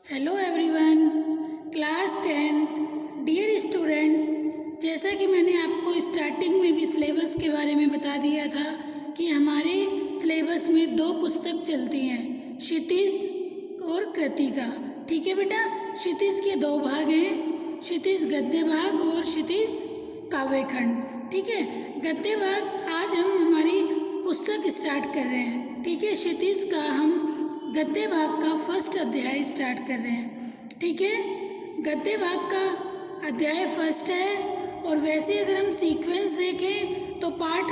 Hello everyone, class 10th dear students. जैसा कि मैंने आपको स्टार्टिंग में भी सिलेबस के बारे में बता दिया था कि हमारे सिलेबस में दो पुस्तक चलती हैं, क्षितिज और कृतिका। ठीक है बेटा, क्षितिज के दो भाग हैं, क्षितिज गद्य भाग और क्षितिज काव्यखंड। ठीक है, गद्य भाग आज हम हमारी पुस्तक स्टार्ट कर रहे हैं। ठीक है, क्षितिज का हम गद्य भाग का फर्स्ट अध्याय स्टार्ट कर रहे हैं। ठीक है, गद्य भाग का अध्याय फर्स्ट है और वैसे अगर हम सीक्वेंस देखें तो पाठ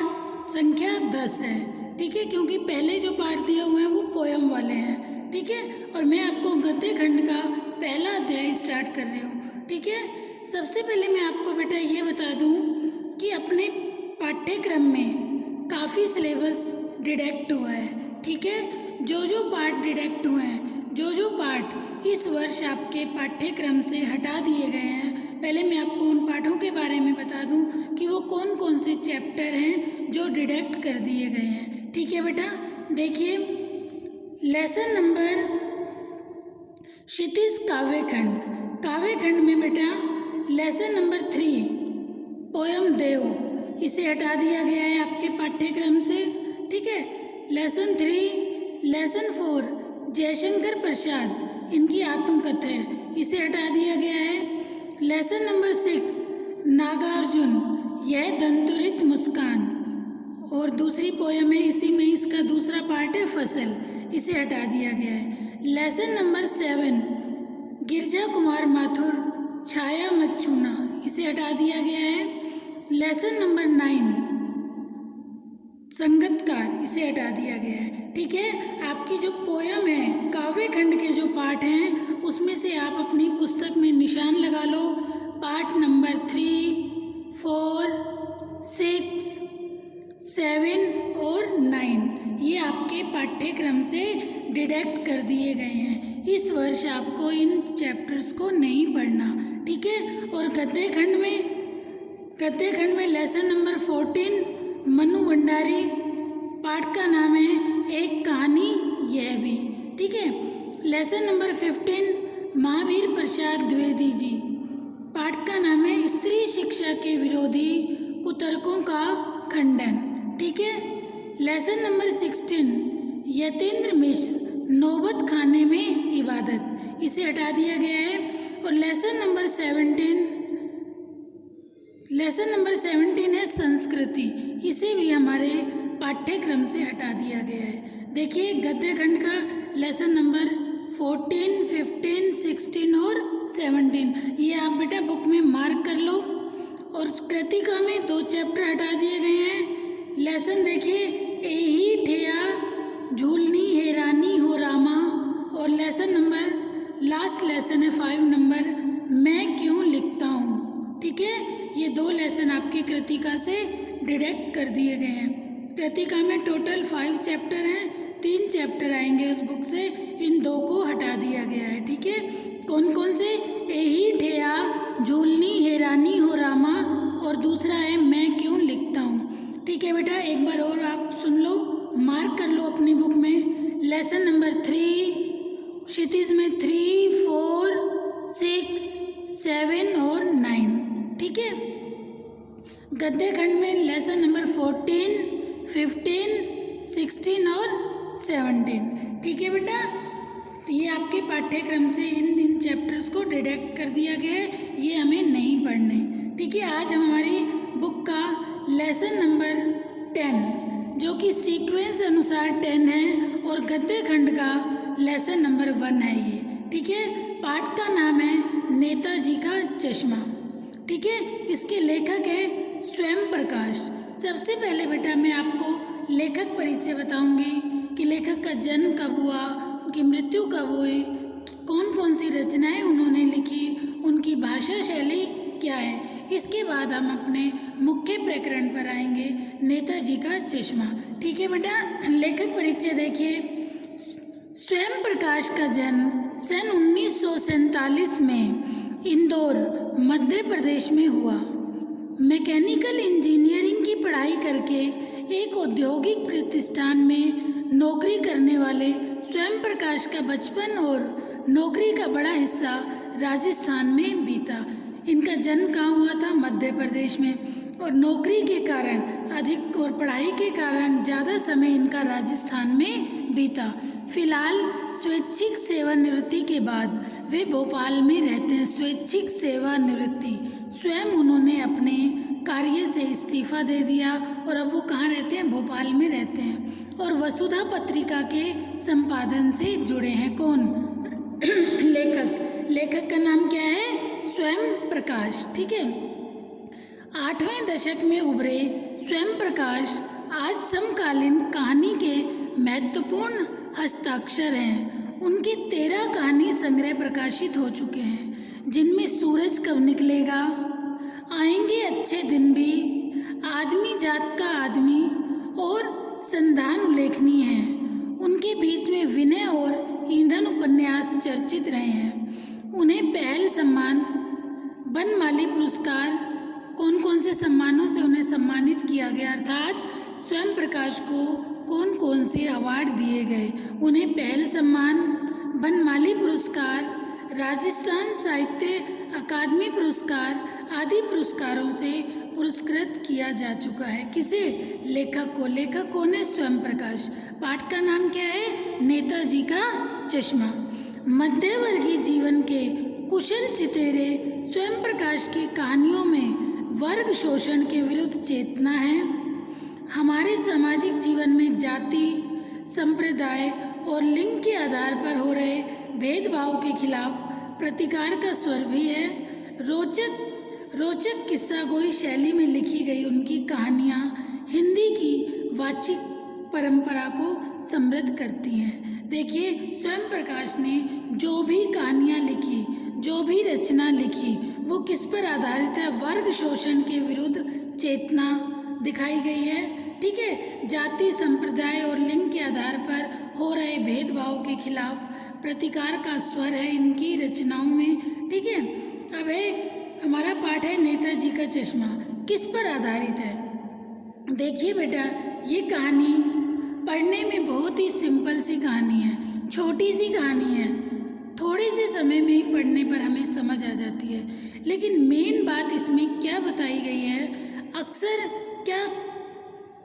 संख्या 10 है। ठीक है, क्योंकि पहले जो पाठ दिए हुए हैं वो पोयम वाले हैं। ठीक है, और मैं आपको गद्य खंड का पहला अध्याय स्टार्ट कर रही हूँ। ठीक है, सबसे पहले मैं आपको बेटा ये बता दूँ कि अपने पाठ्यक्रम में काफ़ी सिलेबस डिडक्ट हुआ है। ठीक है, जो पाठ डिडक्ट हुए हैं, जो पाठ इस वर्ष आपके पाठ्यक्रम से हटा दिए गए हैं, पहले मैं आपको उन पाठों के बारे में बता दूं कि वो कौन कौन से चैप्टर हैं जो डिडक्ट कर दिए गए हैं। ठीक है बेटा, देखिए लेसन नंबर क्षितिज काव्यखंड। काव्यखंड में बेटा लेसन नंबर 3 पोयम देव, इसे हटा दिया गया है आपके पाठ्यक्रम से। ठीक है, लेसन 3, लेसन 4 जयशंकर प्रसाद इनकी आत्मकथा है, इसे हटा दिया गया है। लेसन नंबर 6 नागार्जुन, यह दंतुरित मुस्कान, और दूसरी पोयम है, इसी में इसका दूसरा पार्ट है फसल, इसे हटा दिया गया है। लेसन नंबर 7 गिरजा कुमार माथुर, छाया मत छूना, इसे हटा दिया गया है। लेसन नंबर 9 संगतकार, इसे हटा दिया गया है। ठीक है, आपकी जो पोयम है, काव्य खंड के जो पाठ हैं उसमें से आप अपनी पुस्तक में निशान लगा लो। पाठ नंबर 3, 4, 6, 7 और 9 ये आपके पाठ्यक्रम से डिडक्ट कर दिए गए हैं। इस वर्ष आपको इन चैप्टर्स को नहीं पढ़ना। ठीक है, और गद्य खंड में लेसन नंबर 14 मनु भंडारी, पाठ का नाम है एक कहानी यह भी। ठीक है, लेसन नंबर 15 महावीर प्रसाद द्विवेदी जी, पाठ का नाम है स्त्री शिक्षा के विरोधी कुतर्कों का खंडन। ठीक है, लेसन नंबर 16 यतेंद्र मिश्र नौबत खाने में इबादत, इसे हटा दिया गया है। और लेसन नंबर 17 है संस्कृति, इसे भी हमारे पाठ्यक्रम से हटा दिया गया है। देखिए गद्य खंड का लेसन नंबर 14, 15, 16 और 17 ये आप बेटा बुक में मार्क कर लो। और कृतिका में 2 चैप्टर हटा दिए गए हैं। लेसन देखिए एही ठेया झूलनी हैरानी हो रामा, और लेसन नंबर लास्ट लेसन है 5 नंबर मैं क्यों लिखता हूँ। ठीक है, ये 2 लेसन आपके कृतिका से डिडक्ट कर दिए गए हैं। कृतिका में टोटल 5 चैप्टर हैं, 3 चैप्टर आएंगे उस बुक से, इन 2 को हटा दिया गया है। ठीक है, कौन कौन से? एही ठेया झूलनी हैरानी हो रामा, और दूसरा है मैं क्यों लिखता हूँ। ठीक है बेटा, एक बार और आप सुन लो, मार्क कर लो अपनी बुक में। लेसन नंबर 3 क्षितिज में 3, 4, 6, 7 और 9। ठीक है, गद्य खंड में लेसन नंबर 14, 15, 16 और 17। ठीक है बेटा, ये आपके पाठ्यक्रम से इन चैप्टर्स को डिडक्ट कर दिया गया है, ये हमें नहीं पढ़ने। ठीक है, आज हम हमारी बुक का लेसन नंबर 10 जो कि सीक्वेंस अनुसार 10 है और गद्य खंड का लेसन नंबर 1 है ये। ठीक है, पाठ का नाम है नेताजी का चश्मा। ठीक है, इसके लेखक हैं स्वयं प्रकाश। सबसे पहले बेटा मैं आपको लेखक परिचय बताऊंगी कि लेखक का जन्म कब हुआ, उनकी मृत्यु कब हुई, कौन कौन सी रचनाएं उन्होंने लिखी, उनकी भाषा शैली क्या है। इसके बाद हम अपने मुख्य प्रकरण पर आएंगे, नेताजी का चश्मा। ठीक है बेटा, लेखक परिचय देखिए। स्वयं प्रकाश का जन्म सन 1947 में इंदौर मध्य प्रदेश में हुआ। मैकेनिकल इंजीनियरिंग की पढ़ाई करके एक औद्योगिक प्रतिष्ठान में नौकरी करने वाले स्वयं प्रकाश का बचपन और नौकरी का बड़ा हिस्सा राजस्थान में बीता। इनका जन्म कहाँ हुआ था? मध्य प्रदेश में। और नौकरी के कारण अधिक और पढ़ाई के कारण ज़्यादा समय इनका राजस्थान में बीता। फिलहाल स्वैच्छिक सेवानिवृत्ति के बाद वे भोपाल में रहते हैं। स्वैच्छिक सेवानिवृत्ति, स्वयं उन्होंने अपने कार्य से इस्तीफा दे दिया और अब वो कहाँ रहते हैं? भोपाल में रहते हैं। और वसुधा पत्रिका के संपादन से जुड़े हैं। कौन? लेखक का नाम क्या है? स्वयं प्रकाश। ठीक है। 8वें दशक में उभरे स्वयं प्रकाश आज समकालीन कहानी के महत्वपूर्ण हस्ताक्षर हैं। उनके 13 कहानी संग्रह प्रकाशित हो चुके हैं, जिनमें सूरज कब निकलेगा, आएंगे अच्छे दिन भी, आदमी जात का आदमी और संधान उल्लेखनीय हैं। उनके बीच में विनय और ईंधन उपन्यास चर्चित रहे हैं। उन्हें पहल सम्मान, बनमाली पुरस्कार, कौन कौन से सम्मानों से उन्हें सम्मानित किया गया, अर्थात स्वयं प्रकाश को कौन कौन से अवार्ड दिए गए? उन्हें पहल सम्मान, बनमाली पुरस्कार, राजस्थान साहित्य अकादमी पुरस्कार आदि पुरस्कारों से पुरस्कृत किया जा चुका है। किसे? लेखक को। लेखक कौन है? स्वयं प्रकाश। पाठ का नाम क्या है? नेताजी का चश्मा। मध्यवर्गीय जीवन के कुशल चितेरे स्वयं प्रकाश की कहानियों में वर्ग शोषण के विरुद्ध चेतना है। हमारे सामाजिक जीवन में जाति, संप्रदाय और लिंग के आधार पर हो रहे भेदभाव के खिलाफ प्रतिकार का स्वर भी है। रोचक किस्सागोई शैली में लिखी गई उनकी कहानियाँ हिंदी की वाचिक परंपरा को समृद्ध करती हैं। देखिए, स्वयं प्रकाश ने जो भी कहानियाँ लिखी, जो भी रचना लिखी, वो किस पर आधारित है? वर्ग शोषण के विरुद्ध चेतना दिखाई गई है। ठीक है। जाति, संप्रदाय और लिंग के आधार पर हो रहे भेदभाव के खिलाफ प्रतिकार का स्वर है इनकी रचनाओं में। ठीक है। अब है हमारा पाठ है नेताजी का चश्मा। किस पर आधारित है? देखिए बेटा, ये कहानी पढ़ने में बहुत ही सिंपल सी कहानी है, छोटी सी कहानी है, थोड़े से समय में ही पढ़ने पर हमें समझ आ जाती है। लेकिन मेन बात इसमें क्या बताई गई है, अक्सर क्या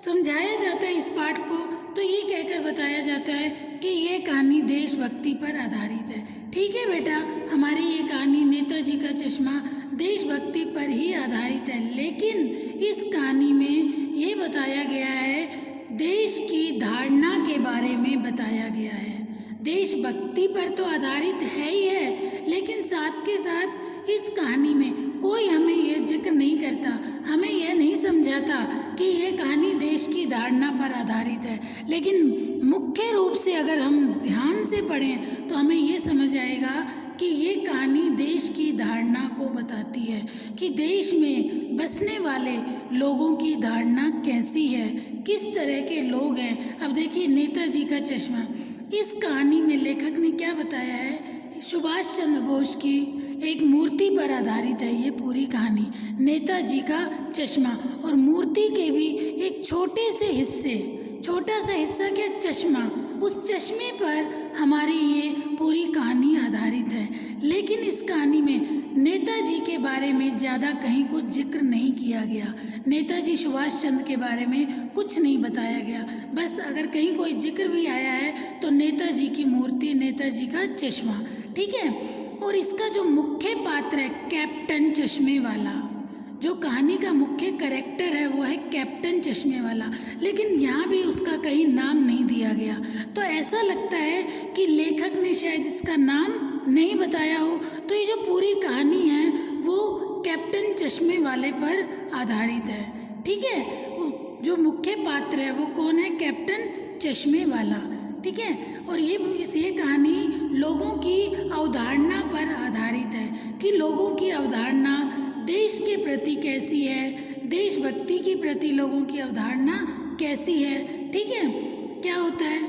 समझाया जाता है इस पाठ को, तो ये कहकर बताया जाता है कि ये कहानी देशभक्ति पर आधारित है। ठीक है बेटा, हमारी ये कहानी नेताजी का चश्मा देशभक्ति पर ही आधारित है, लेकिन इस कहानी में ये बताया गया है, देश की धारणा के बारे में बताया गया है। देशभक्ति पर तो आधारित है ही है, लेकिन साथ के साथ इस कहानी में कोई हमें यह जिक्र नहीं करता, हमें यह नहीं समझाता कि यह कहानी देश की धारणा पर आधारित है। लेकिन मुख्य रूप से अगर हम ध्यान से पढ़ें तो हमें ये समझ आएगा कि ये कहानी देश की धारणा को बताती है कि देश में बसने वाले लोगों की धारणा कैसी है, किस तरह के लोग हैं। अब देखिए, नेताजी का चश्मा, इस कहानी में लेखक ने क्या बताया है, सुभाष चंद्र बोस की एक मूर्ति पर आधारित है ये पूरी कहानी, नेताजी का चश्मा। और मूर्ति के भी एक छोटे से हिस्से, छोटा सा हिस्सा क्या, चश्मा, उस चश्मे पर हमारी ये पूरी कहानी आधारित है। लेकिन इस कहानी में नेताजी के बारे में ज़्यादा कहीं कुछ जिक्र नहीं किया गया, नेताजी सुभाष चंद्र के बारे में कुछ नहीं बताया गया। बस अगर कहीं कोई जिक्र भी आया है तो नेताजी की मूर्ति, नेताजी का चश्मा। ठीक है। और इसका जो मुख्य पात्र है कैप्टन चश्मे वाला, जो कहानी का मुख्य कैरेक्टर है वो है कैप्टन चश्मे वाला, लेकिन यहाँ भी उसका कहीं नाम नहीं दिया गया। तो ऐसा लगता है कि लेखक ने शायद इसका नाम नहीं बताया हो। तो ये जो पूरी कहानी है वो कैप्टन चश्मे वाले पर आधारित है। ठीक है। जो मुख्य पात्र है वो कौन है, कैप्टन चश्मे वाला। ठीक है। और ये कहानी लोगों की अवधारणा पर आधारित है कि लोगों की अवधारणा देश के प्रति कैसी है, देशभक्ति के प्रति लोगों की अवधारणा कैसी है। ठीक है। क्या होता है,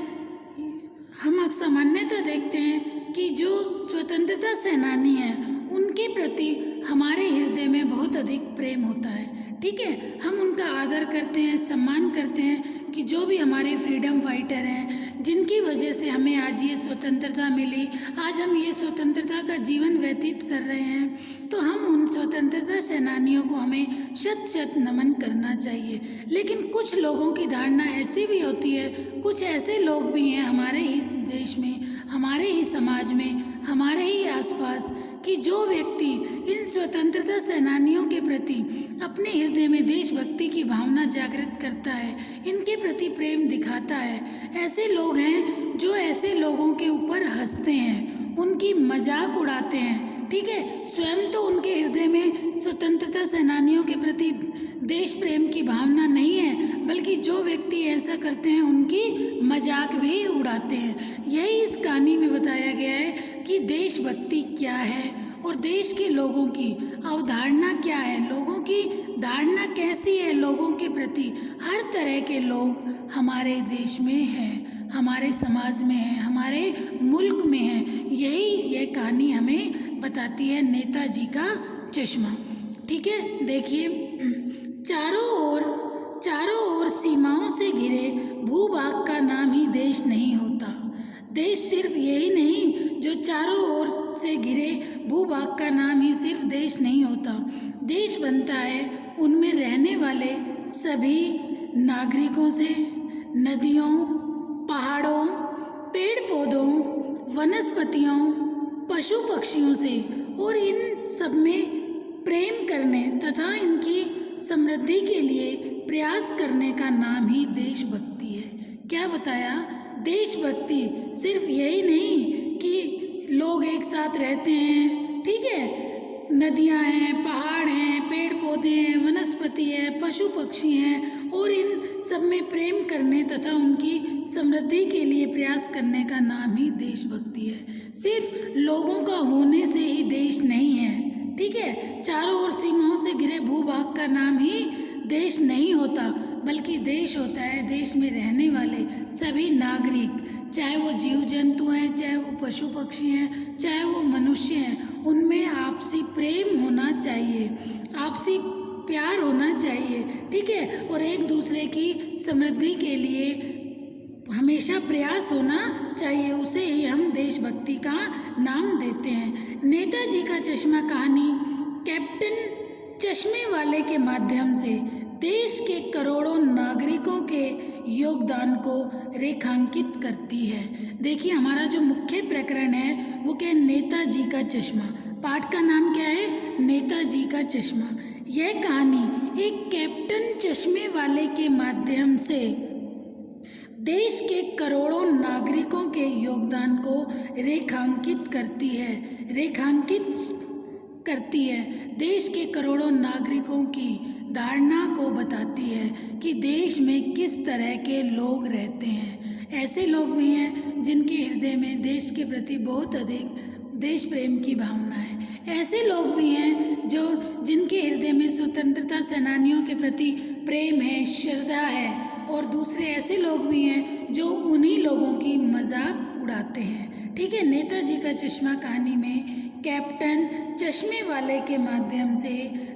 हम सामान्यतः देखते हैं कि जो स्वतंत्रता सेनानी हैं उनके प्रति हमारे हृदय में बहुत अधिक प्रेम होता है। ठीक है, हम उनका आदर करते हैं, सम्मान करते हैं कि जो भी हमारे फ्रीडम फाइटर हैं, जिनकी वजह से हमें आज ये स्वतंत्रता मिली, आज हम ये स्वतंत्रता का जीवन व्यतीत कर रहे हैं, तो हम उन स्वतंत्रता सेनानियों को हमें शत शत नमन करना चाहिए। लेकिन कुछ लोगों की धारणा ऐसी भी होती है, कुछ ऐसे लोग भी हैं हमारे ही देश में, हमारे ही समाज में, हमारे ही आसपास, कि जो व्यक्ति इन स्वतंत्रता सेनानियों के प्रति अपने हृदय में देशभक्ति की भावना जागृत करता है, इनके प्रति प्रेम दिखाता है, ऐसे लोग हैं जो ऐसे लोगों के ऊपर हंसते हैं, उनकी मजाक उड़ाते हैं, ठीक है। स्वयं तो उनके हृदय में स्वतंत्रता सेनानियों के प्रति देश प्रेम की भावना नहीं है, बल्कि जो व्यक्ति ऐसा करते हैं उनकी मजाक भी उड़ाते हैं। यही इस कहानी में बताया गया है कि देशभक्ति क्या है और देश के लोगों की अवधारणा क्या है, लोगों की धारणा कैसी है लोगों के प्रति। हर तरह के लोग हमारे देश में हैं, हमारे समाज में हैं, हमारे मुल्क में हैं। यही ये कहानी हमें बताती है, नेताजी का चश्मा। ठीक है, देखिए, चारों ओर सीमाओं से घिरे भूभाग का नाम ही देश नहीं होता। देश सिर्फ यही नहीं जो चारों ओर से घिरे भूभाग का नाम ही सिर्फ देश नहीं होता। देश बनता है उनमें रहने वाले सभी नागरिकों से, नदियों, पहाड़ों, पेड़ पौधों, वनस्पतियों, पशु पक्षियों से, और इन सब में प्रेम करने तथा इनकी समृद्धि के लिए प्रयास करने का नाम ही देशभक्ति है। क्या बताया? देशभक्ति सिर्फ यही नहीं कि लोग एक साथ रहते हैं, ठीक है, नदियां हैं, पहाड़ हैं, पेड़ पौधे हैं, वनस्पति है, पशु पक्षी हैं, और इन सब में प्रेम करने तथा उनकी समृद्धि के लिए प्रयास करने का नाम ही देशभक्ति है। सिर्फ लोगों का होने से ही देश नहीं है, ठीक है। चारों ओर सीमाओं से घिरे भूभाग का नाम ही देश नहीं होता, बल्कि देश होता है देश में रहने वाले सभी नागरिक, चाहे वो जीव जंतु हैं, चाहे वो पशु पक्षी हैं, चाहे वो मनुष्य हैं। उनमें आपसी प्रेम होना चाहिए, आपसी प्यार होना चाहिए, ठीक है, और एक दूसरे की समृद्धि के लिए हमेशा प्रयास होना चाहिए। उसे ही हम देशभक्ति का नाम देते हैं। नेताजी का चश्मा कहानी कैप्टन चश्मे वाले के माध्यम से देश के करोड़ों नागरिकों के योगदान को रेखांकित करती है। देखिए, हमारा जो मुख्य प्रकरण है वो क्या है? नेताजी का चश्मा। पाठ का नाम क्या है? नेताजी का चश्मा। यह कहानी एक कैप्टन चश्मे वाले के माध्यम से देश के करोड़ों नागरिकों के योगदान को रेखांकित करती है, देश के करोड़ों नागरिकों की धारणा को बताती है कि देश में किस तरह के लोग रहते हैं। ऐसे लोग भी हैं जिनके हृदय में देश के प्रति बहुत अधिक देश प्रेम की भावना है। ऐसे लोग भी हैं जिनके हृदय में स्वतंत्रता सेनानियों के प्रति प्रेम है, श्रद्धा है, और दूसरे ऐसे लोग भी हैं जो उन्हीं लोगों की मजाक उड़ाते हैं। ठीक है, नेताजी का चश्मा कहानी में कैप्टन चश्मे वाले के माध्यम से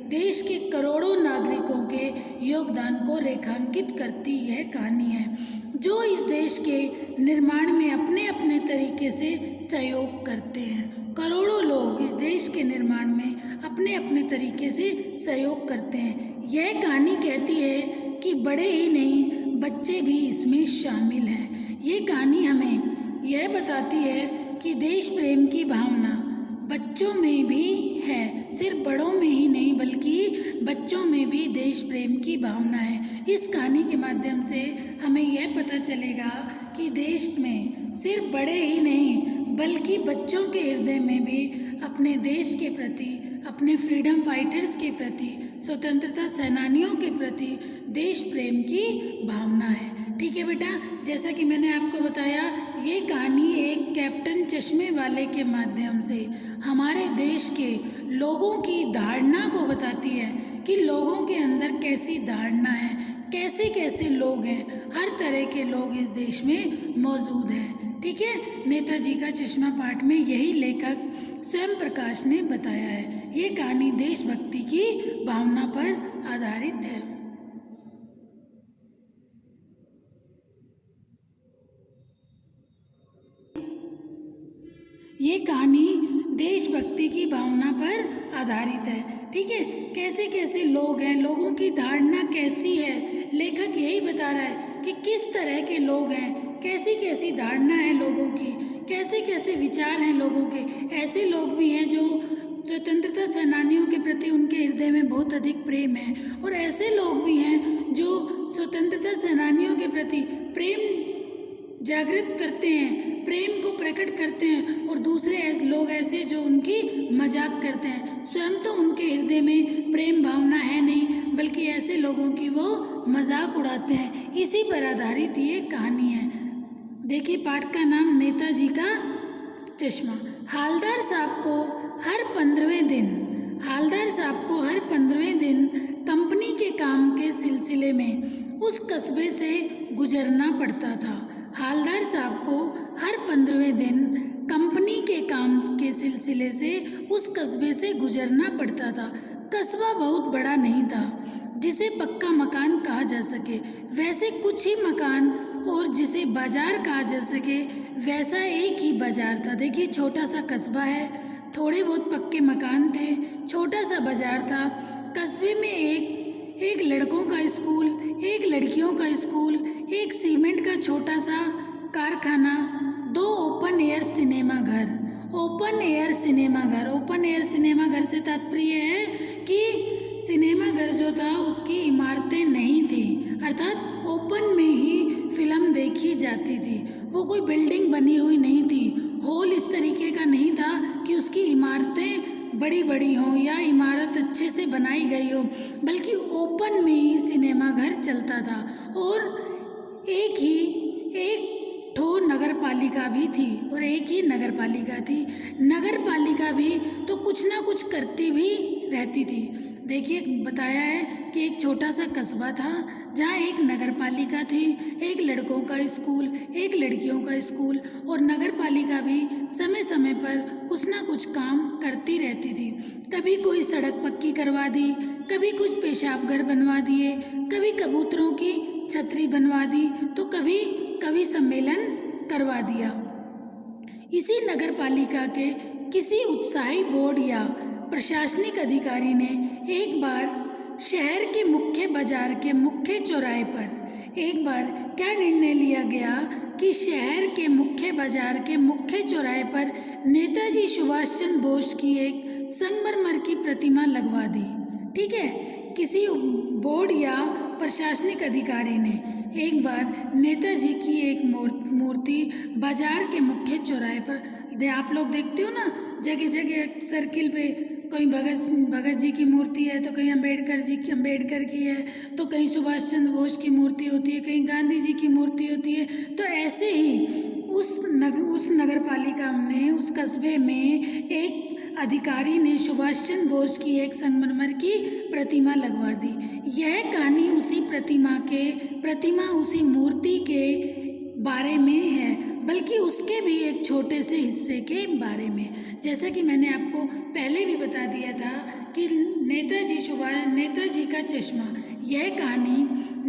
देश के करोड़ों नागरिकों के योगदान को रेखांकित करती यह कहानी है, जो इस देश के निर्माण में अपने अपने तरीके से सहयोग करते हैं। करोड़ों लोग इस देश के निर्माण में अपने अपने तरीके से सहयोग करते हैं। यह कहानी कहती है कि बड़े ही नहीं, बच्चे भी इसमें शामिल हैं। ये कहानी हमें यह बताती है कि देश प्रेम की भावना बच्चों में भी है, सिर्फ बड़ों में ही नहीं बल्कि बच्चों में भी देश प्रेम की भावना है। इस कहानी के माध्यम से हमें यह पता चलेगा कि देश में सिर्फ बड़े ही नहीं बल्कि बच्चों के हृदय में भी अपने देश के प्रति, अपने फ्रीडम फाइटर्स के प्रति, स्वतंत्रता सेनानियों के प्रति देश प्रेम की भावना है। ठीक है बेटा, जैसा कि मैंने आपको बताया, ये कहानी एक कैप्टन चश्मे वाले के माध्यम से हमारे देश के लोगों की धारणा को बताती है कि लोगों के अंदर कैसी धारणा है, कैसे कैसे लोग हैं। हर तरह के लोग इस देश में मौजूद हैं। ठीक है, नेताजी का चश्मा पाठ में यही लेखक स्वयं प्रकाश ने बताया है। ये कहानी देशभक्ति की भावना पर आधारित है। ये कहानी देशभक्ति की भावना पर आधारित है। ठीक है, कैसे कैसे लोग हैं, लोगों की धारणा कैसी है, लेखक यही बता रहा है कि किस तरह के लोग हैं, कैसी कैसी धारणा है लोगों की, कैसे कैसे विचार हैं लोगों के। ऐसे लोग भी हैं जो स्वतंत्रता सेनानियों के प्रति उनके हृदय में बहुत अधिक प्रेम है, और ऐसे लोग भी हैं जो स्वतंत्रता सेनानियों के प्रति प्रेम जागृत करते हैं, प्रेम को प्रकट करते हैं, और दूसरे लोग ऐसे जो उनकी मजाक करते हैं। स्वयं तो उनके हृदय में प्रेम भावना है नहीं, बल्कि ऐसे लोगों की वो मजाक उड़ाते हैं। इसी पर आधारित ये कहानी है। देखिए, पाठ का नाम नेताजी का चश्मा। हालदार साहब को हर 15वें दिन कंपनी के काम के सिलसिले में उस कस्बे से गुजरना पड़ता था। हालदार साहब को हर 15वें दिन कंपनी के काम के सिलसिले से उस कस्बे से गुजरना पड़ता था। कस्बा बहुत बड़ा नहीं था जिसे पक्का मकान कहा जा सके, वैसे कुछ ही मकान, और जिसे बाजार कहा जा सके वैसा एक ही बाजार था। देखिए, छोटा सा कस्बा है, थोड़े बहुत पक्के मकान थे, छोटा सा बाजार था। कस्बे में एक लड़कों का स्कूल, एक लड़कियों का स्कूल, एक सीमेंट का छोटा सा कारखाना, 2 ओपन एयर सिनेमा घर। ओपन एयर सिनेमा घर से तात्पर्य है कि सिनेमा घर जो था उसकी इमारतें नहीं थी, अर्थात ओपन में ही फिल्म देखी जाती थी। वो कोई बिल्डिंग बनी हुई नहीं थी, हॉल इस तरीके का नहीं था कि उसकी इमारतें बड़ी बड़ी हों या इमारत अच्छे से बनाई गई हो, बल्कि ओपन में ही सिनेमा घर चलता था। और एक ठो नगर पालिका भी थी, और एक ही नगर पालिका थी। नगर पालिका भी तो कुछ ना कुछ करती भी रहती थी। देखिए, बताया है कि एक छोटा सा कस्बा था जहाँ एक नगर पालिका थी, एक लड़कों का स्कूल, एक लड़कियों का स्कूल, और नगर पालिका भी समय समय पर कुछ ना कुछ काम करती रहती थी। कभी कोई सड़क पक्की करवा दी, कभी कुछ पेशाब घर बनवा दिए, कभी कबूतरों की छतरी बनवा दी, तो कभी कवि सम्मेलन करवा दिया। इसी नगर पालिका के किसी उत्साही बोर्ड या प्रशासनिक अधिकारी ने एक बार शहर के मुख्य बाजार के मुख्य चौराहे पर एक बार क्या निर्णय लिया गया कि शहर के मुख्य बाजार के मुख्य चौराहे पर नेताजी सुभाष चंद्र बोस की एक संगमरमर की प्रतिमा लगवा दी। ठीक है, किसी बोर्ड या प्रशासनिक अधिकारी ने एक बार नेताजी की एक मूर्ति बाजार के मुख्य चौराहे पर, आप लोग देखते हो ना जगह जगह सर्किल पे, कहीं भगत जी की मूर्ति है तो कहीं अम्बेडकर की है, तो कहीं सुभाष चंद्र बोस की मूर्ति होती है, कहीं गांधी जी की मूर्ति होती है। तो ऐसे ही उस नगर पालिका में, उस कस्बे में एक अधिकारी ने सुभाष चंद्र बोस की एक संगमरमर की प्रतिमा लगवा दी। यह कहानी उसी मूर्ति के बारे में है, बल्कि उसके भी एक छोटे से हिस्से के बारे में। जैसा कि मैंने आपको पहले भी बता दिया था कि नेताजी का चश्मा, यह कहानी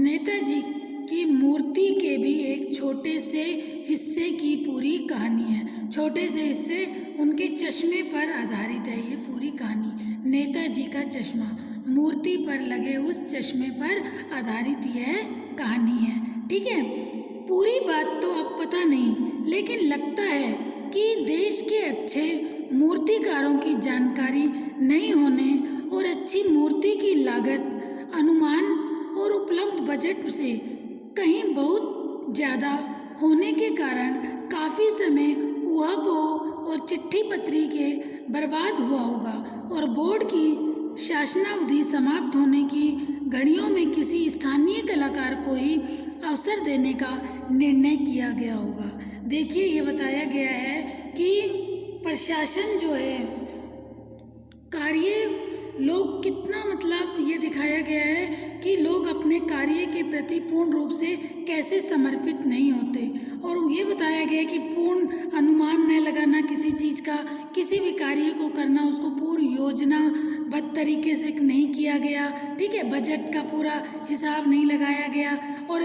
नेताजी की मूर्ति के भी एक छोटे से हिस्से की पूरी कहानी है। छोटे से हिस्से उनके चश्मे पर आधारित है ये पूरी कहानी। नेताजी का चश्मा, मूर्ति पर लगे उस चश्मे पर आधारित यह कहानी है। ठीक है, पूरी बात तो अब पता नहीं, लेकिन लगता है कि देश के अच्छे मूर्तिकारों की जानकारी नहीं होने और अच्छी मूर्ति की लागत, अनुमान और उपलब्ध बजट से कहीं बहुत ज़्यादा होने के कारण काफ़ी समय ऊहापोह और चिट्ठी पत्री के बर्बाद हुआ होगा, और बोर्ड की शासनावधि समाप्त होने की घड़ियों में किसी स्थानीय कलाकार को ही अवसर देने का निर्णय किया गया होगा। देखिए, ये बताया गया है कि प्रशासन जो है, कार्य लोग कितना मतलब ये दिखाया गया है कि लोग अपने कार्य के प्रति पूर्ण रूप से कैसे समर्पित नहीं होते, और ये बताया गया है कि पूर्ण अनुमान न लगाना किसी चीज़ का, किसी भी कार्य को करना उसको पूर्ण योजनाबद्ध तरीके से नहीं किया गया, ठीक है, बजट का पूरा हिसाब नहीं लगाया गया, और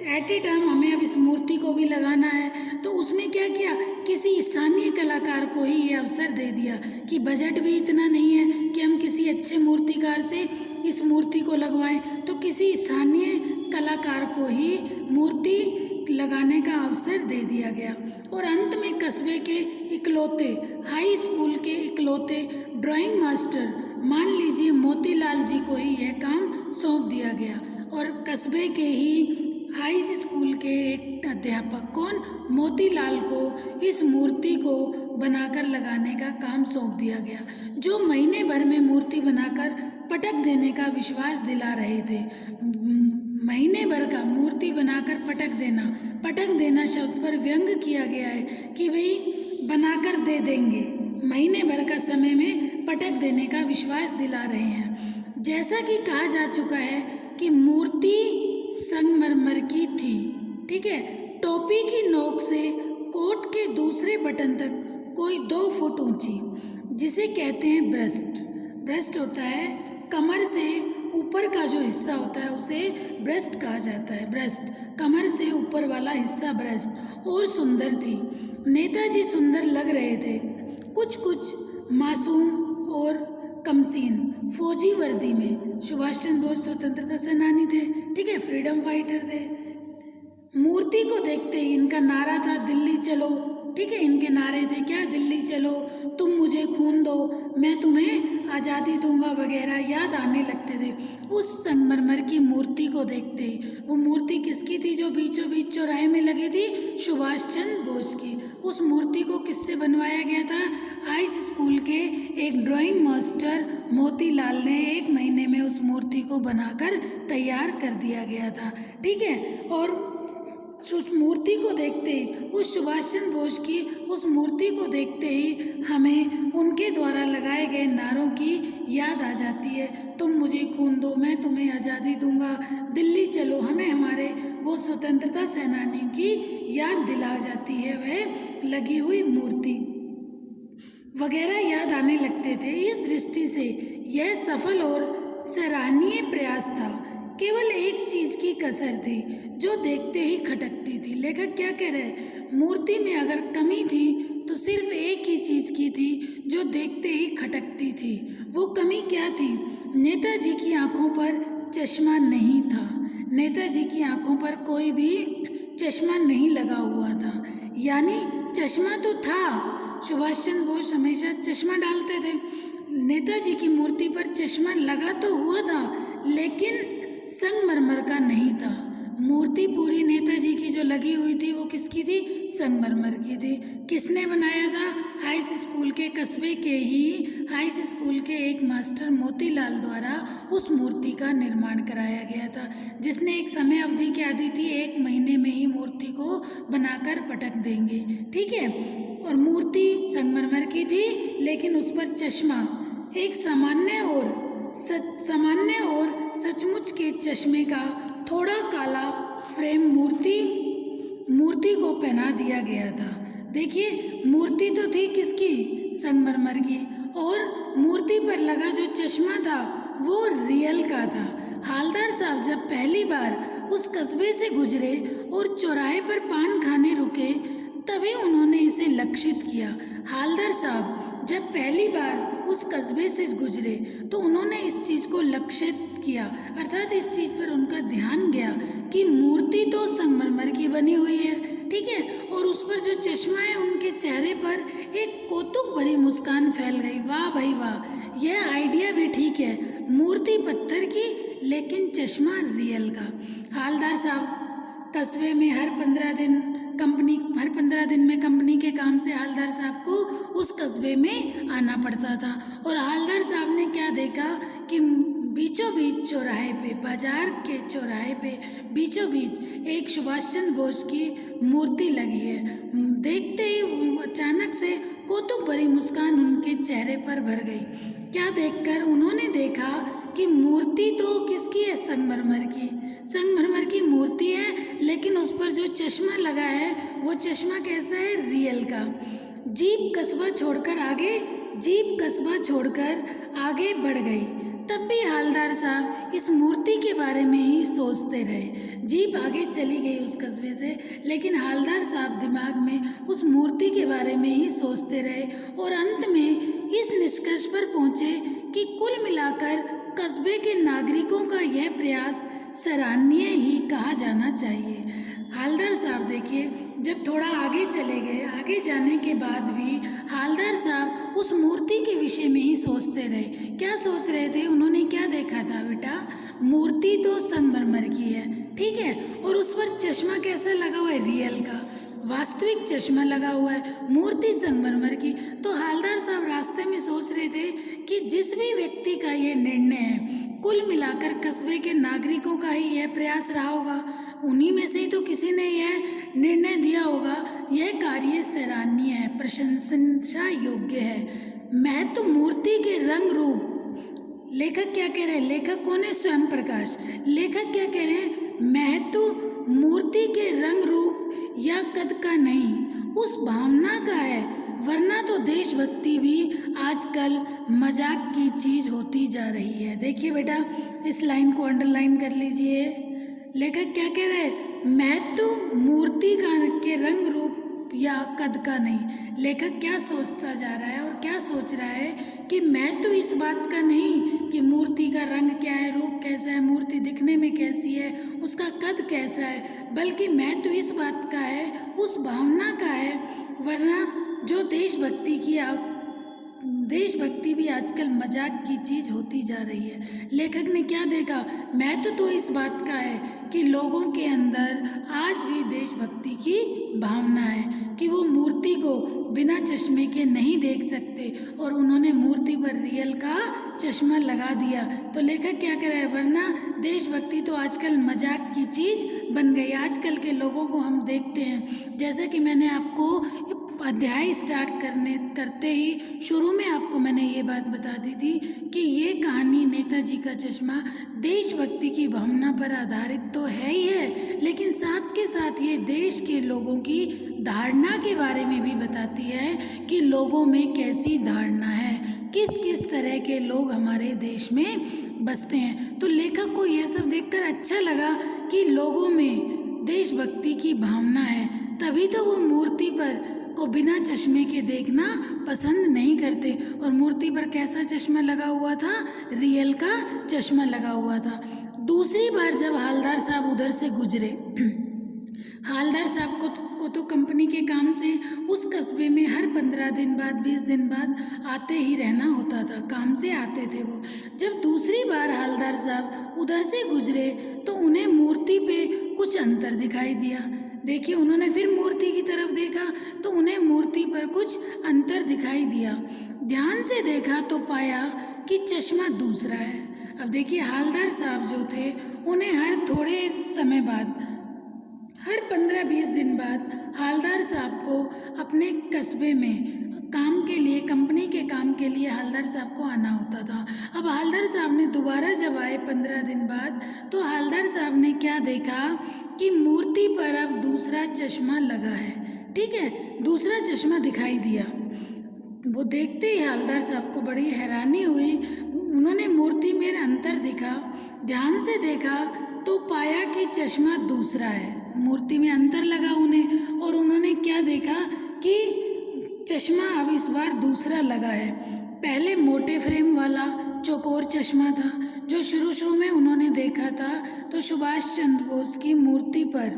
एट ए टाइम हमें अब इस मूर्ति को भी लगाना है तो उसमें क्या किया, किसी स्थानीय कलाकार को ही ये अवसर दे दिया कि बजट भी इतना नहीं है कि हम किसी अच्छे मूर्तिकार से इस मूर्ति को लगवाएं, तो किसी स्थानीय कलाकार को ही मूर्ति लगाने का अवसर दे दिया गया। और अंत में कस्बे के इकलौते हाई स्कूल के इकलौते ड्राइंग मास्टर मान लीजिए मोतीलाल जी को ही यह काम सौंप दिया गया, और कस्बे के ही हाई स्कूल के एक अध्यापक कौन, मोतीलाल को इस मूर्ति को बनाकर लगाने का काम सौंप दिया गया, जो महीने भर में मूर्ति बनाकर पटक देने का विश्वास दिला रहे थे। महीने भर का मूर्ति बनाकर पटक देना शब्द पर व्यंग किया गया है कि भाई बनाकर दे देंगे, महीने भर का समय में पटक देने का विश्वास दिला रहे हैं। जैसा कि कहा जा चुका है कि मूर्ति संगमरमर की थी, ठीक है, टोपी की नोक से कोट के दूसरे बटन तक कोई 2 फुट ऊंची, जिसे कहते हैं ब्रेस्ट। ब्रेस्ट होता है कमर से ऊपर का जो हिस्सा होता है उसे ब्रेस्ट कहा जाता है। ब्रेस्ट, कमर से ऊपर वाला हिस्सा ब्रेस्ट, और सुंदर थी। नेताजी सुंदर लग रहे थे, कुछ मासूम और कमसीन, फौजी वर्दी में। सुभाष चंद्र बोस स्वतंत्रता सेनानी थे, ठीक है, फ्रीडम फाइटर थे। मूर्ति को देखते ही इनका नारा था दिल्ली चलो, ठीक है, इनके नारे थे क्या, दिल्ली चलो, तुम मुझे खून दो मैं तुम्हें आज़ादी दूंगा वगैरह याद आने लगते थे उस संगमरमर की मूर्ति को देखते ही। वो मूर्ति किसकी थी जो बीचों बीच चौराहे में लगी थी, सुभाष चंद्र बोस की। उस मूर्ति को किससे बनवाया गया था, हाई स्कूल के एक ड्राइंग मास्टर मोतीलाल ने 1 महीने में उस मूर्ति को बनाकर तैयार कर दिया गया था, ठीक है। और उस मूर्ति को देखते ही, उस सुभाष चंद्र बोस की उस मूर्ति को देखते ही हमें उनके द्वारा लगाए गए नारों की याद आ जाती है, तुम मुझे खून दो मैं तुम्हें आज़ादी दूंगा, दिल्ली चलो, हमें हमारे वो स्वतंत्रता सेनानियों की याद दिला जाती है, वह लगी हुई मूर्ति वगैरह याद आने लगते थे। इस दृष्टि से यह सफल और सराहनीय प्रयास था। केवल एक चीज की कसर थी जो देखते ही खटकती थी। लेखक क्या कह रहे हैं, मूर्ति में अगर कमी थी तो सिर्फ एक ही चीज की थी जो देखते ही खटकती थी। वो कमी क्या थी, नेताजी की आंखों पर चश्मा नहीं था। नेताजी की आंखों पर कोई भी चश्मा नहीं लगा हुआ था, यानी चश्मा तो था, सुभाष चंद्र बोस हमेशा चश्मा डालते थे, नेताजी की मूर्ति पर चश्मा लगा तो हुआ था लेकिन संगमरमर का नहीं था। मूर्ति पूरी नेताजी की जो लगी हुई थी वो किसकी थी, संगमरमर की थी। किसने बनाया था, हाई स्कूल के कस्बे के ही हाई स्कूल के एक मास्टर मोतीलाल द्वारा उस मूर्ति का निर्माण कराया गया था, जिसने एक समय अवधि क्या दी थी, 1 महीने में ही मूर्ति को बनाकर पटक देंगे, ठीक है। और मूर्ति संगमरमर की थी लेकिन उस पर चश्मा, एक सामान्य और सचमुच के चश्मे का थोड़ा काला फ्रेम मूर्ति को पहना दिया गया था। देखिए मूर्ति तो थी किसकी, संगमरमर की, और मूर्ति पर लगा जो चश्मा था वो रियल का था। हालदार साहब जब पहली बार उस कस्बे से गुजरे और चौराहे पर पान खाने रुके तभी उन्होंने इसे लक्षित किया। हालदार साहब जब पहली बार उस कस्बे से गुजरे तो उन्होंने इस चीज़ को लक्षित किया, अर्थात इस चीज़ पर उनका ध्यान गया कि मूर्ति तो संगमरमर की बनी हुई है, ठीक है, और उस पर जो चश्मा है उनके चेहरे पर एक कौतुक भरी मुस्कान फैल गई। वाह भाई वाह, यह आइडिया भी ठीक है, मूर्ति पत्थर की लेकिन चश्मा रियल का। हालदार साहब कस्बे में हर 15 दिन में कंपनी के काम से हालदार साहब को उस कस्बे में आना पड़ता था। और हालदार साहब ने क्या देखा कि बीचों बीच चौराहे पे, बाजार के चौराहे पे बीचों बीच एक सुभाष चंद्र बोस की मूर्ति लगी है। देखते ही अचानक से कौतुक भरी मुस्कान उनके चेहरे पर भर गई। क्या देखकर? उन्होंने देखा कि मूर्ति तो किसकी है? संगमरमर की। संगमरमर की मूर्ति है, लेकिन उस पर जो चश्मा लगा है वो चश्मा कैसा है? रियल का। जीप कस्बा छोड़कर आगे बढ़ गई। तब भी हालदार साहब इस मूर्ति के बारे में ही सोचते रहे। जीप आगे चली गई उस कस्बे से, लेकिन हालदार साहब दिमाग में उस मूर्ति के बारे में ही सोचते रहे और अंत में इस निष्कर्ष पर पहुंचे कि कुल मिलाकर कस्बे के नागरिकों का यह प्रयास सराहनीय ही कहा जाना चाहिए। हालदार साहब देखिए, जब थोड़ा आगे चले गए, आगे जाने के बाद भी हालदार साहब उस मूर्ति के विषय में ही सोचते रहे। क्या सोच रहे थे? उन्होंने क्या देखा था बेटा? मूर्ति तो संगमरमर की है, ठीक है, और उस पर चश्मा कैसा लगा हुआ है? रियल का, वास्तविक चश्मा लगा हुआ है, मूर्ति संगमरमर की। तो हालदार साहब रास्ते में सोच रहे थे कि जिस भी व्यक्ति का यह निर्णय है, कुल मिलाकर कस्बे के नागरिकों का ही यह प्रयास रहा होगा, उन्हीं में से ही तो किसी ने यह निर्णय दिया होगा। यह कार्य सराहनीय है, प्रशंसा योग्य है। महत्व मूर्ति के रंग रूप। लेखक क्या कह रहे हैं? लेखक कौन है? स्वयं प्रकाश। लेखक क्या कह रहे हैं? महत्व मूर्ति के रंग रूप या कद का नहीं, उस भावना का है, वरना तो देशभक्ति भी आजकल मजाक की चीज होती जा रही है। देखिए बेटा, इस लाइन को अंडरलाइन कर लीजिए। लेखक क्या कह रहे हैं? महत्व मूर्ति के रंग रूप या कद का नहीं। लेखक क्या सोचता जा रहा है और क्या सोच रहा है कि महत्व इस बात का नहीं कि मूर्ति का रंग क्या है, रूप कैसा है, मूर्ति दिखने में कैसी है, उसका कद कैसा है, बल्कि महत्व इस बात का है, उस भावना का है, वरना जो देशभक्ति भी आजकल मजाक की चीज होती जा रही है। लेखक ने क्या देखा? महत्व तो इस बात का है कि लोगों के अंदर आज भी देशभक्ति की भावना है कि वो मूर्ति को बिना चश्मे के नहीं देख सकते, और उन्होंने मूर्ति पर रियल का चश्मा लगा दिया। तो लेखक क्या कह रहा है? वरना देशभक्ति तो आजकल मजाक की चीज बन गई। आजकल के लोगों को हम देखते हैं, जैसे कि मैंने आपको अध्याय स्टार्ट करते ही शुरू में आपको मैंने ये बात बता दी थी कि ये कहानी नेताजी का चश्मा देशभक्ति की भावना पर आधारित तो है ही है, लेकिन साथ के साथ ये देश के लोगों की धारणा के बारे में भी बताती है कि लोगों में कैसी धारणा है, किस किस तरह के लोग हमारे देश में बसते हैं। तो लेखक को यह सब देखकर अच्छा लगा कि लोगों में देशभक्ति की भावना है, तभी तो वो मूर्ति पर को बिना चश्मे के देखना पसंद नहीं करते। और मूर्ति पर कैसा चश्मा लगा हुआ था? रियल का चश्मा लगा हुआ था। दूसरी बार जब हालदार साहब उधर से गुजरे, हालदार साहब को तो कंपनी के काम से उस कस्बे में हर 15 दिन बाद 20 दिन बाद आते ही रहना होता था, काम से आते थे वो। जब दूसरी बार हालदार साहब उधर से गुजरे तो उन्हें मूर्ति पे कुछ अंतर दिखाई दिया। देखिए, उन्होंने फिर मूर्ति की तरफ देखा तो उन्हें मूर्ति पर कुछ अंतर दिखाई दिया। ध्यान से देखा तो पाया कि चश्मा दूसरा है। अब देखिए, हालदार साहब जो थे उन्हें हर थोड़े समय बाद, हर 15-20 दिन बाद हालदार साहब को अपने कस्बे में काम के लिए, कंपनी के काम के लिए हालदार साहब को आना होता था। अब हालदार साहब ने दोबारा जब आए 15 दिन बाद, तो हालदार साहब ने क्या देखा कि मूर्ति पर अब दूसरा चश्मा लगा है। ठीक है, दूसरा चश्मा दिखाई दिया। वो देखते ही हालदार साहब को बड़ी हैरानी हुई। उन्होंने मूर्ति में अंतर दिखा, ध्यान से देखा तो पाया कि चश्मा दूसरा है, मूर्ति में अंतर लगा उन्हें। और उन्होंने क्या देखा कि चश्मा अब इस बार दूसरा लगा है। पहले मोटे फ्रेम वाला चौकोर चश्मा था जो शुरू में उन्होंने देखा था, तो सुभाष चंद्र बोस की मूर्ति पर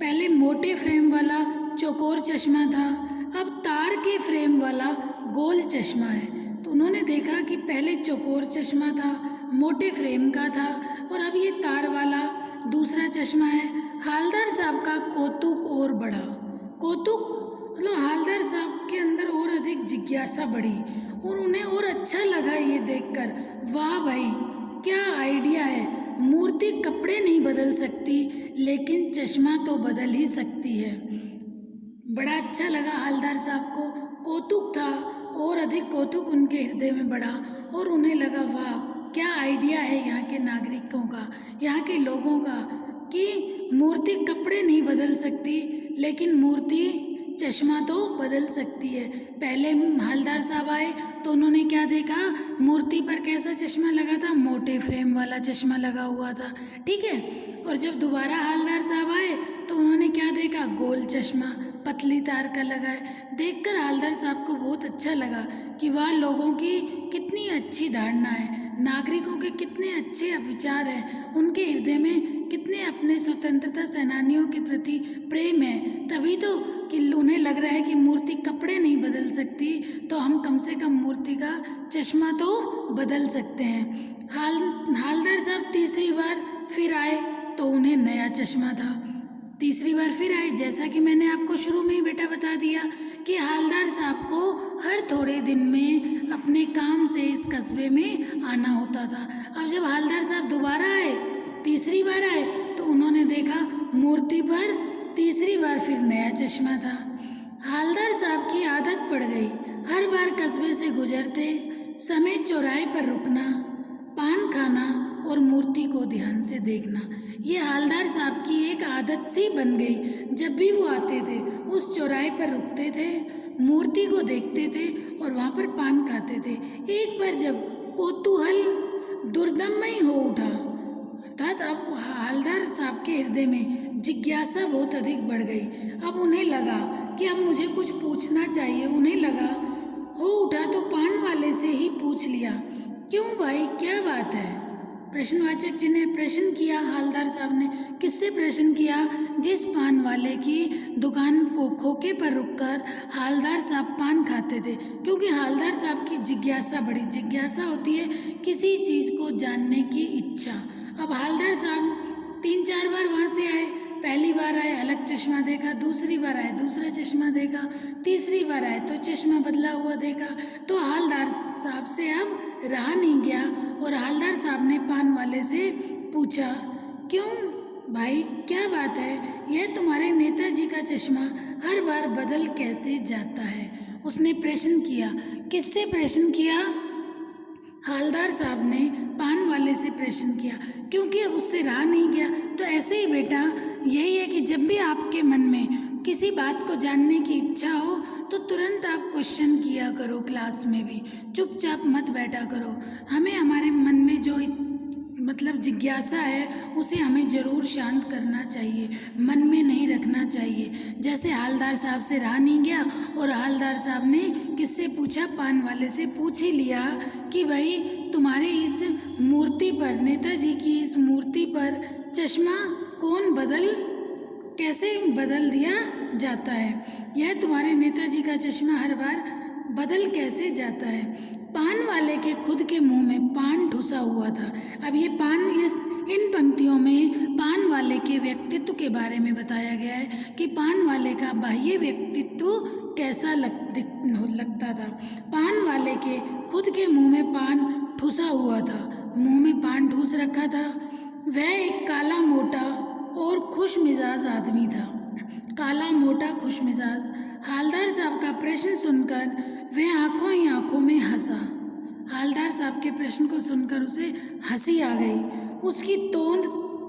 पहले मोटे फ्रेम वाला चौकोर चश्मा था, अब तार के फ्रेम वाला गोल चश्मा है। तो उन्होंने देखा कि पहले चौकोर चश्मा था, मोटे फ्रेम का था, और अब ये तार वाला दूसरा चश्मा है। हालदार साहब का कौतुक और बढ़ा। कौतुक मतलब हालदार साहब के अंदर और अधिक जिज्ञासा बढ़ी और उन्हें और अच्छा लगा ये देखकर। वाह भाई, क्या आइडिया है! मूर्ति कपड़े नहीं बदल सकती, लेकिन चश्मा तो बदल ही सकती है। बड़ा अच्छा लगा हालदार साहब को। कौतुक था और अधिक कौतुक उनके हृदय में बढ़ा और उन्हें लगा वाह क्या आइडिया है यहाँ के नागरिकों का, यहाँ के लोगों का, कि मूर्ति कपड़े नहीं बदल सकती लेकिन मूर्ति चश्मा तो बदल सकती है। पहले हवलदार साहब आए तो उन्होंने क्या देखा, मूर्ति पर कैसा चश्मा लगा था, मोटे फ्रेम वाला चश्मा लगा हुआ था, ठीक है। और जब दोबारा हवलदार साहब आए तो उन्होंने क्या देखा, गोल चश्मा पतली तार का लगा है। देखकर हवलदार साहब को बहुत अच्छा लगा कि वह लोगों की कितनी अच्छी धारणा है, नागरिकों के कितने अच्छे विचार हैं, उनके हृदय में कितने अपने स्वतंत्रता सेनानियों के प्रति प्रेम है। तभी तो कि उन्हें लग रहा है कि मूर्ति कपड़े नहीं बदल सकती तो हम कम से कम मूर्ति का चश्मा तो बदल सकते हैं। हवलदार साहब तीसरी बार फिर आए तो उन्हें नया चश्मा था। तीसरी बार फिर आए, जैसा कि मैंने आपको शुरू में ही बेटा बता दिया कि हवलदार साहब को हर थोड़े दिन में अपने काम से इस कस्बे में आना होता था। अब जब हवलदार साहब दोबारा आए, तीसरी बार आए, तो उन्होंने देखा मूर्ति पर तीसरी बार फिर नया चश्मा था। हवलदार साहब की आदत पड़ गई हर बार कस्बे से गुजरते समय चौराहे पर रुकना, पान खाना और मूर्ति को ध्यान से देखना। ये हवलदार साहब की एक आदत सी बन गई। जब भी वो आते थे उस चौराहे पर रुकते थे, मूर्ति को देखते थे और वहाँ पर पान खाते थे। एक बार जब कौतूहल दुर्दमय हो उठा, अर्थात अब हवलदार साहब के हृदय में जिज्ञासा बहुत अधिक बढ़ गई। अब उन्हें लगा कि अब मुझे कुछ पूछना चाहिए। उन्हें लगा हो उठा तो पान वाले से ही पूछ लिया, क्यों भाई क्या बात है। प्रश्नवाचक चिन्ह ने प्रश्न किया हवलदार साहब ने। किससे प्रश्न किया? जिस पान वाले की दुकान खोखे पर रुककर हवलदार साहब पान खाते थे, क्योंकि हवलदार साहब की जिज्ञासा बड़ी, जिज्ञासा होती है किसी चीज़ को जानने की इच्छा। अब हवलदार साहब 3-4 बार वहाँ से आए। पहली बार आए अलग चश्मा देखा, दूसरी बार आए दूसरा चश्मा देखा, तीसरी बार आए तो चश्मा बदला हुआ देखा। तो हवलदार साहब से अब रहा नहीं गया और हवलदार साहब ने पान वाले से पूछा, क्यों भाई क्या बात है, यह तुम्हारे नेताजी का चश्मा हर बार बदल कैसे जाता है? उसने प्रश्न किया। किससे प्रश्न किया? हवलदार साहब ने पान वाले से प्रश्न किया, क्योंकि अब उससे रहा नहीं गया। तो ऐसे ही बेटा यही है कि जब भी आपके मन में किसी बात को जानने की इच्छा हो तो तुरंत आप क्वेश्चन किया करो। क्लास में भी चुपचाप मत बैठा करो। हमें हमारे मन में जो मतलब जिज्ञासा है उसे हमें ज़रूर शांत करना चाहिए, मन में नहीं रखना चाहिए। जैसे हवलदार साहब से रहा नहीं गया और हवलदार साहब ने किससे पूछा? पान वाले से पूछ ही लिया कि भाई तुम्हारे इस मूर्ति पर, नेताजी की इस मूर्ति पर चश्मा कैसे बदल दिया जाता है? यह तुम्हारे नेताजी का चश्मा हर बार बदल कैसे जाता है? पान वाले के खुद के मुंह में पान ठुसा हुआ था। अब ये पान इन पंक्तियों में पान वाले के व्यक्तित्व के बारे में बताया गया है कि पान वाले का बाह्य व्यक्तित्व कैसा लगता था। पान वाले के खुद के मुंह में पान ठुसा हुआ था, मुंह में पान ठूस रखा था। वह एक काला मोटा और खुश मिजाज आदमी था। काला मोटा खुश मिजाज। हवलदार साहब का प्रश्न सुनकर वह आंखों ही आंखों में हंसा। हवलदार साहब के प्रश्न को सुनकर उसे हंसी आ गई। उसकी तोंद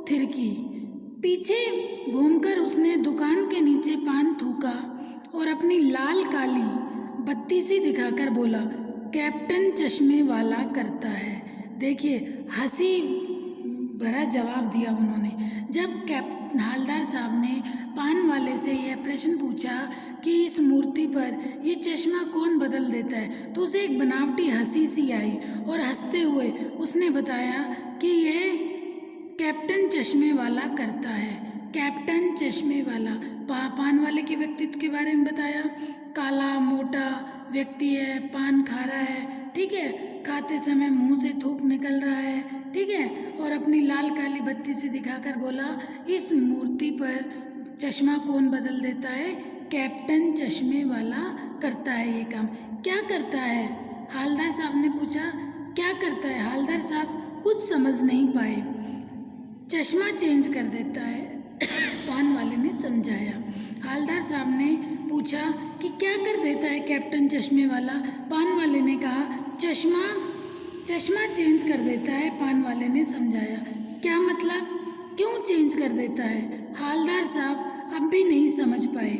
थिरकी। पीछे घूमकर उसने दुकान के नीचे पान थूका और अपनी लाल काली बत्ती सी दिखाकर बोला, कैप्टन चश्मे वाला करता है। देखिए हंसी भरा जवाब दिया उन्होंने। जब हवलदार साहब ने पान वाले से यह प्रश्न पूछा कि इस मूर्ति पर ये चश्मा कौन बदल देता है, तो उसे एक बनावटी हंसी सी आई और हंसते हुए उसने बताया कि यह कैप्टन चश्मे वाला करता है। कैप्टन चश्मे वाला पान वाले के व्यक्तित्व के बारे में बताया। काला मोटा व्यक्ति है, पान खा रहा है, ठीक है, खाते समय मुंह से थूक निकल रहा है, ठीक है, और अपनी लाल काली बत्ती से दिखाकर बोला, इस मूर्ति पर चश्मा कौन बदल देता है? कैप्टन चश्मे वाला करता है ये काम। क्या करता है? हवलदार साहब ने पूछा, क्या करता है? हवलदार साहब कुछ समझ नहीं पाए। चश्मा चेंज कर देता है, पान वाले ने समझाया। हवलदार साहब ने पूछा कि क्या कर देता है कैप्टन चश्मे वाला। पान वाले ने कहा चश्मा चेंज कर देता है। पान वाले ने समझाया। क्या मतलब, क्यों चेंज कर देता है? हालदार साहब अब भी नहीं समझ पाए।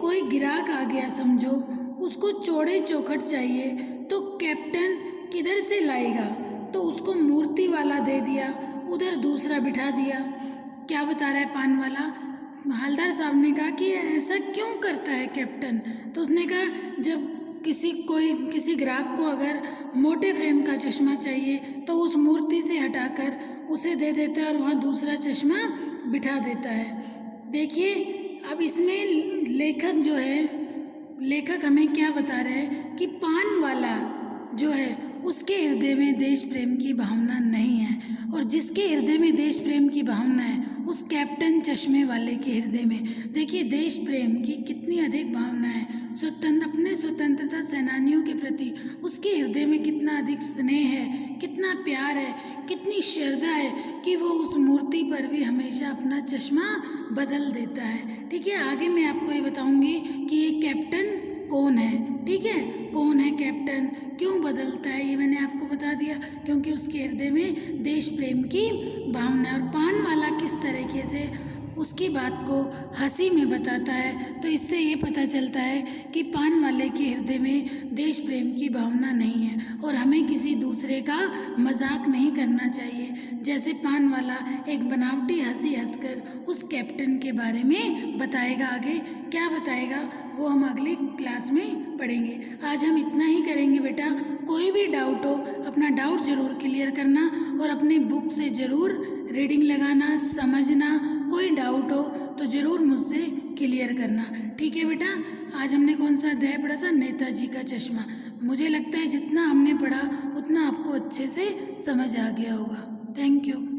कोई ग्राहक आ गया समझो, उसको चौड़े चौखट चाहिए तो कैप्टन किधर से लाएगा, तो उसको मूर्ति वाला दे दिया, उधर दूसरा बिठा दिया। क्या बता रहा है पान वाला? हालदार साहब ने कहा कि ऐसा क्यों करता है कैप्टन? तो उसने कहा जब किसी ग्राहक को अगर मोटे फ्रेम का चश्मा चाहिए तो उस मूर्ति से हटाकर उसे दे देता है और वहाँ दूसरा चश्मा बिठा देता है। देखिए अब इसमें लेखक हमें क्या बता रहे हैं कि पान वाला जो है उसके हृदय में देश प्रेम की भावना नहीं है, और जिसके हृदय में देश प्रेम की भावना है उस कैप्टन चश्मे वाले के हृदय में देखिए देश प्रेम की कितनी अधिक भावना है। अपने स्वतंत्रता सेनानियों के प्रति उसके हृदय में कितना अधिक स्नेह है, कितना प्यार है, कितनी श्रद्धा है कि वो उस मूर्ति पर भी हमेशा अपना चश्मा बदल देता है। ठीक है, आगे मैं आपको ये बताऊंगी कि ये कैप्टन कौन है। ठीक है, कौन है कैप्टन, क्यों बदलता है, ये मैंने आपको बता दिया, क्योंकि उसके हृदय में देश प्रेम की भावना। और पान वाला किस तरीके से उसकी बात को हंसी में बताता है, तो इससे ये पता चलता है कि पान वाले के हृदय में देश प्रेम की भावना नहीं है और हमें किसी दूसरे का मजाक नहीं करना चाहिए। जैसे पान वाला एक बनावटी हंसी हंसकर उस कैप्टन के बारे में बताएगा। आगे क्या बताएगा वो हम अगली क्लास में पढ़ेंगे। आज हम इतना ही करेंगे बेटा। कोई भी डाउट हो अपना डाउट ज़रूर क्लियर करना और अपने बुक से ज़रूर रीडिंग लगाना, समझना। कोई डाउट हो तो ज़रूर मुझसे क्लियर करना। ठीक है बेटा, आज हमने कौन सा अध्याय पढ़ा था? नेताजी का चश्मा। मुझे लगता है जितना हमने पढ़ा उतना आपको अच्छे से समझ आ गया होगा। Thank you.